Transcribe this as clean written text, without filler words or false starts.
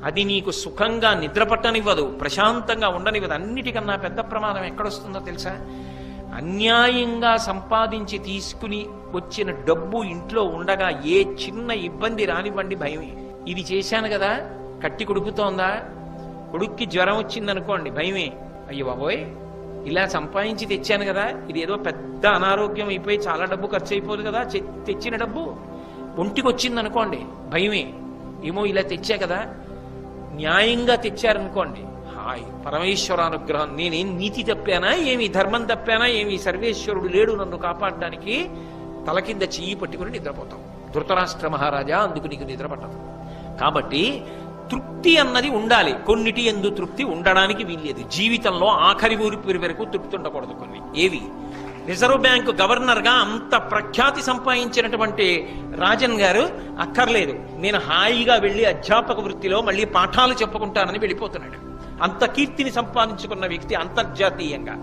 అది నీకు సుఖంగా నిద్రపట్టనివ్వదు, ప్రశాంతంగా ఉండనివ్వదు. అన్నిటికన్నా పెద్ద ప్రమాదం ఎక్కడొస్తుందో తెలుసా? అన్యాయంగా సంపాదించి తీసుకుని వచ్చిన డబ్బు ఇంట్లో ఉండగా ఏ చిన్న ఇబ్బంది రానివ్వండి భయమే. ఇది చేశాను కదా, కట్టి కొడుకుతోందా, కొడుక్కి జ్వరం వచ్చిందనుకోండి భయమే. అయ్యో బాబోయ్, ఇలా సంపాదించి తెచ్చాను కదా, ఇది ఏదో పెద్ద అనారోగ్యం అయిపోయి చాలా డబ్బు ఖర్చు అయిపోదు కదా, తెచ్చిన డబ్బు ఒంటికి వచ్చిందనుకోండి భయమే. ఏమో ఇలా తెచ్చా కదా, న్యాయంగా తెచ్చారనుకోండి హాయ్ పరమేశ్వర అనుగ్రహం, నేనేం నీతి తప్పానా ఏమి, ధర్మం తప్పానా ఏమి, సర్వేశ్వరుడు లేడు నన్ను కాపాడడానికి, తల కింద చెయ్యి పట్టుకుని నిద్రపోతాం. ధృతరాష్ట్ర మహారాజా, అందుకు నీకు నిద్ర పట్టదు. కాబట్టి తృప్తి అన్నది ఉండాలి, కొన్నిటి యందు తృప్తి ఉండడానికి వీల్లేదు. జీవితంలో ఆఖరి ఊరి వరకు తృప్తి ఉండకూడదు. కొన్ని ఏవి, రిజర్వ్ బ్యాంకు గవర్నర్ గా అంత ప్రఖ్యాతి సంపాదించినటువంటి రాజన్ గారు అక్కర్లేదు, నేను హాయిగా వెళ్ళి అధ్యాపక వృత్తిలో మళ్ళీ పాఠాలు చెప్పుకుంటానని వెళ్ళిపోతున్నాడు. అంత కీర్తిని సంపాదించుకున్న వ్యక్తి అంతర్జాతీయంగా.